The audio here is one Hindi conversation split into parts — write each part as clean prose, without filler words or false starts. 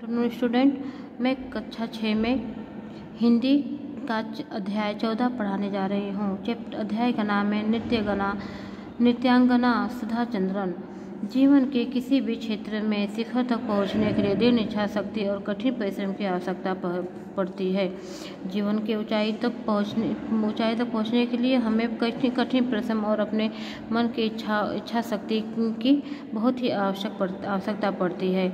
आफ्टरनून स्टूडेंट, मैं कक्षा 6 में हिंदी का अध्याय 14 पढ़ाने जा रही हूँ। चैप्टर अध्याय का नाम है नृत्यांगना सुधा चंद्रन। जीवन के किसी भी क्षेत्र में शिखर तक पहुँचने के लिए दृढ़ इच्छा शक्ति और कठिन परिश्रम की आवश्यकता पड़ती है। जीवन के ऊंचाई तक पहुँचने के लिए हमें कठिन परिश्रम और अपने मन की इच्छा शक्ति की बहुत ही आवश्यकता पड़ती है।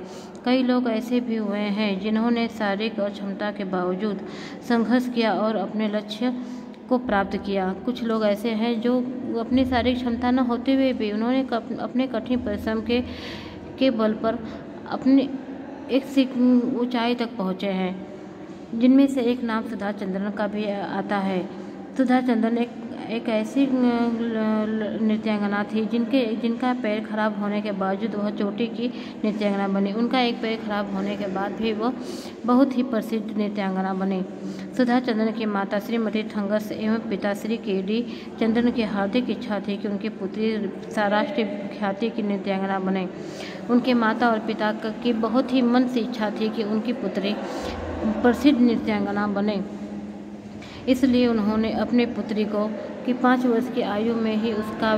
कई लोग ऐसे भी हुए हैं जिन्होंने शारीरिक अक्षमता के बावजूद संघर्ष किया और अपने लक्ष्य को प्राप्त किया। कुछ लोग ऐसे हैं जो अपनी शारीरिक क्षमता न होते हुए भी उन्होंने अपने कठिन परिश्रम के बल पर अपनी एक ऊंचाई तक पहुँचे हैं, जिनमें से एक नाम सुधा चंद्रन का भी आता है। सुधा चंद्रन एक ऐसी नृत्यांगना थी जिनका पैर खराब होने के बावजूद वह चोटी की नृत्यांगना बनी। उनका एक पैर खराब होने के बाद भी वह बहुत ही प्रसिद्ध नृत्यांगना बनी। सुधा चंद्रन की माता श्रीमती ठंगस एवं पिता श्री के.डी. चंद्रन की हार्दिक इच्छा थी कि उनकी पुत्री राष्ट्रीय ख्याति की नृत्यांगना बने। उनके माता और पिता की बहुत ही मन से इच्छा थी कि उनकी पुत्री प्रसिद्ध नृत्यांगना बने। इसलिए उन्होंने अपने पुत्री को 5 वर्ष की आयु में ही उसका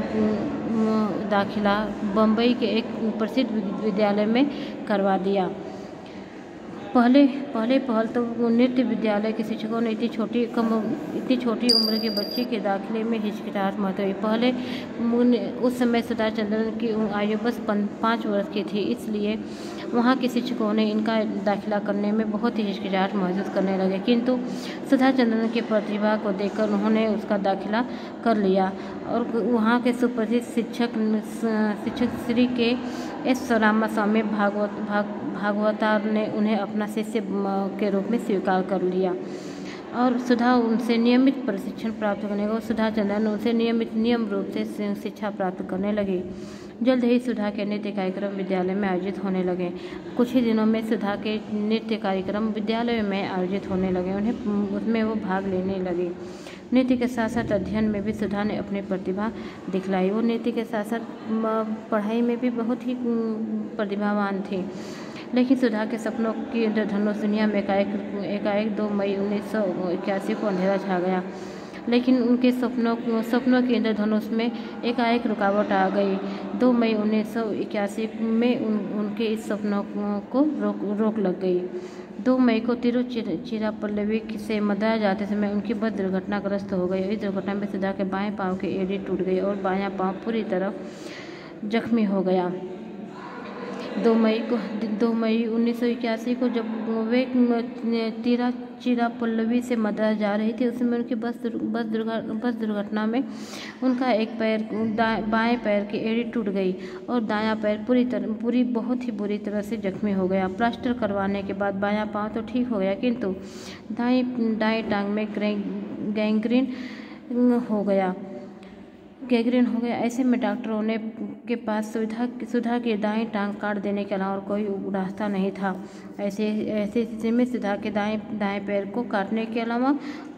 दाखिला बम्बई के एक प्रसिद्ध विद्यालय में करवा दिया। पहल तो नृत्य विद्यालय के शिक्षकों ने इतनी छोटी उम्र के बच्चे के दाखिले में हिचकिचाहट मत हुई। पहले उस समय सुधा चंद्रन की आयु बस 5 वर्ष की थी, इसलिए वहाँ के शिक्षकों ने इनका दाखिला करने में बहुत ही हिचकिचाहट महसूस करने लगे। किंतु सुधा चंद्रन की प्रतिभा को देखकर उन्होंने उसका दाखिला कर लिया और वहाँ के सुप्रसिद्ध शिक्षक श्री के.एस. रामास्वामी भागवतार ने उन्हें अपना शिष्य के रूप में स्वीकार कर लिया और सुधा उनसे नियमित प्रशिक्षण प्राप्त करने को सुधा चंद्रन उनसे नियम रूप से शिक्षा प्राप्त करने लगी। जल्द ही सुधा के नृत्य कार्यक्रम विद्यालय में आयोजित होने लगे। कुछ ही दिनों में सुधा के नृत्य कार्यक्रम विद्यालय में आयोजित होने लगे। उसमें वो भाग लेने लगी। नृत्य के साथ साथ अध्ययन में भी सुधा ने अपनी प्रतिभा दिखलाई। वो नृत्य के साथ साथ पढ़ाई में भी बहुत ही प्रतिभावान थी। लेकिन सुधा के सपनों की इंद्रधनुष दुनिया में एकाएक 2 मई 1981 को अंधेरा छा गया। लेकिन उनके सपनों की इंद्रधनुष में एकाएक रुकावट आ गई। 2 मई 1981 में उनके इस सपनों को रोक लग गई। 2 मई को तिरुचिरापल्ली से मद्रास जाते समय उनकी बस दुर्घटनाग्रस्त हो गई। इस दुर्घटना में सुधा के बाएं पांव की एड़ी टूट गई और बायां पांव पूरी तरह जख्मी हो गया। 2 मई 1981 को जब वे तिरुचिरापल्ली से मद्रास जा रही थी, उसमें उनकी बस दुर्घटना में उनका एक पैर बाएं पैर की एड़ी टूट गई और दायां पैर बहुत ही बुरी तरह से जख्मी हो गया। प्लास्टर करवाने के बाद बायां पांव तो ठीक हो गया, किंतु दाएं टांग में गैंग्रीन हो गया। ऐसे में डॉक्टरों के पास सुधा की दाएं टांग काट देने के अलावा और कोई रास्ता नहीं था। ऐसे स्थिति में सुधा के दाएं पैर को काटने के अलावा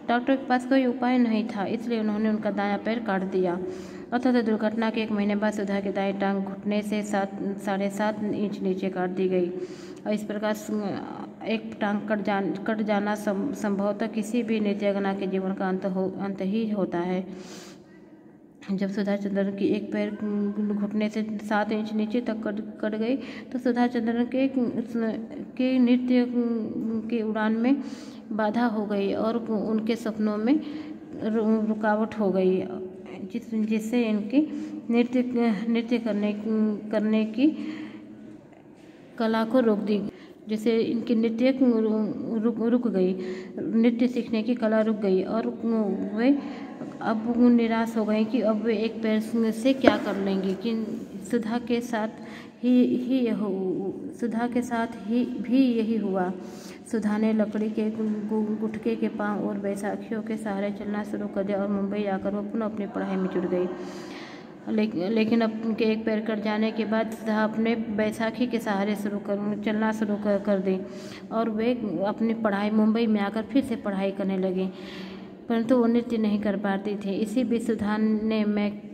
डॉक्टर के पास कोई उपाय नहीं था, इसलिए उन्होंने उनका दायां पैर काट दिया। अतः दुर्घटना के 1 महीने बाद सुधा की दाएं टांग घुटने से 7.5 इंच नीचे काट दी गई और इस प्रकार एक टांग कट जाना संभवतः किसी भी नृत्यांगना के जीवन का अंत ही होता है। जब सुधा चंद्रन की एक पैर घुटने से 7 इंच नीचे तक कट गई तो सुधा चंद्रन के नृत्य की उड़ान में बाधा हो गई और उनके सपनों में रुकावट हो गई, जिससे इनकी नृत्य करने की कला को रोक दी, जिससे इनकी रुक गई। नृत्य सीखने की कला रुक गई और वे अब निराश हो गए कि अब वे एक पैर से क्या कर लेंगी। कि सुधा के साथ भी यही हुआ। सुधा ने लकड़ी के गुटके के पांव और बैसाखियों के सहारे चलना शुरू कर दिया और मुंबई आकर वो पुनः अपनी पढ़ाई में जुट गई। लेकिन अब उनके एक पैर कट जाने के बाद सुधा अपने बैसाखी के सहारे चलना शुरू कर दी और वे अपनी पढ़ाई मुंबई में आकर फिर से पढ़ाई करने लगी, परंतु वो नृत्य नहीं कर पाती थी। इसी बीच सुधा ने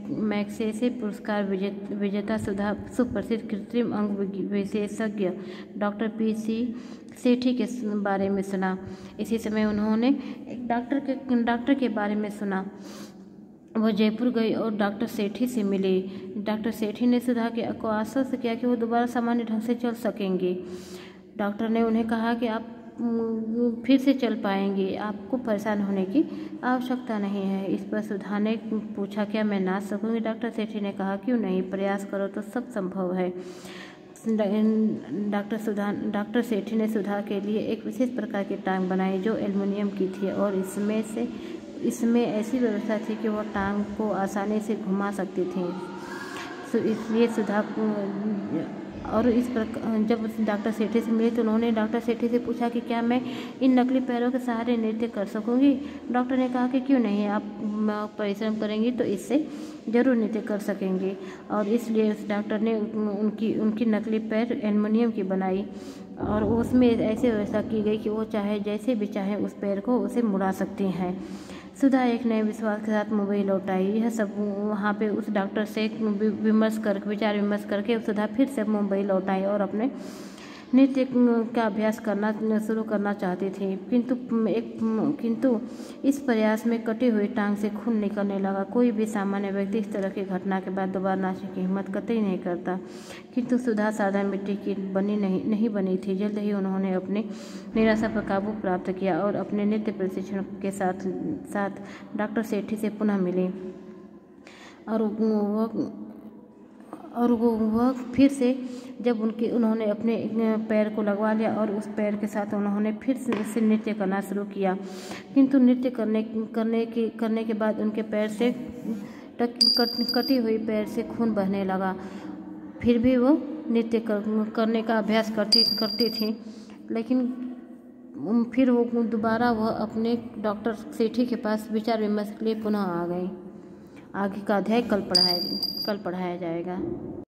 मैग्सेसे पुरस्कार विजेता सुप्रसिद्ध कृत्रिम अंग विशेषज्ञ डॉक्टर पी.सी. सेठी के बारे में सुना। इसी समय उन्होंने एक डॉक्टर के बारे में सुना। वह जयपुर गई और डॉक्टर सेठी से मिली। डॉक्टर सेठी ने सुधा को आश्वस्त किया कि वो दोबारा सामान्य ढंग से चल सकेंगे। डॉक्टर ने उन्हें कहा कि आप फिर से चल पाएंगे, आपको परेशान होने की आवश्यकता नहीं है। इस पर सुधा ने पूछा, क्या मैं नाच सकूंगी? डॉक्टर सेठी ने कहा, क्यों नहीं, प्रयास करो तो सब संभव है। डॉक्टर सेठी ने सुधा के लिए एक विशेष प्रकार की टांग बनाई जो एल्युमिनियम की थी और इसमें ऐसी व्यवस्था थी कि वह टांग को आसानी से घुमा सकती थी। इसलिए सुधा और इस प्रकार जब डॉक्टर सेठी से मिले तो उन्होंने डॉक्टर सेठी से पूछा कि क्या मैं इन नकली पैरों के सहारे नृत्य कर सकूंगी? डॉक्टर ने कहा कि क्यों नहीं, आप परिश्रम करेंगी तो इससे जरूर नृत्य कर सकेंगे। और इसलिए उस डॉक्टर ने उनकी नकली पैर एल्युमिनियम की बनाई और उसमें ऐसी व्यवस्था की गई कि वो चाहे जैसे भी चाहे उस पैर को उसे मुड़ा सकती हैं। सुधा एक नए विश्वास के साथ मुंबई लौट आई। यह सब वहाँ पे उस डॉक्टर से विचार विमर्श करके सुधा फिर से मुंबई लौट आई और अपने नृत्य का अभ्यास शुरू करना चाहती थी, किंतु इस प्रयास में कटी हुई टांग से खून निकलने लगा। कोई भी सामान्य व्यक्ति इस तरह की घटना के बाद दोबारा नाचने की हिम्मत कतई नहीं करता, किंतु सुधा साधारण मिट्टी की नहीं बनी थी। जल्द ही उन्होंने अपनी निराशा पर काबू प्राप्त किया और अपने नृत्य प्रशिक्षण के साथ डॉक्टर सेठी से पुनः मिली और वह फिर से जब उन्होंने अपने पैर को लगवा लिया और उस पैर के साथ उन्होंने फिर से नृत्य करना शुरू किया, किंतु नृत्य करने के बाद उनके पैर से कटी हुई पैर से खून बहने लगा। फिर भी वो नृत्य करने का अभ्यास करती थी, लेकिन फिर वो दोबारा वह अपने डॉक्टर सेठी के पास विचार विमर्श के लिए पुनः आ गई। आगे का अध्याय कल पढ़ाया जाएगा।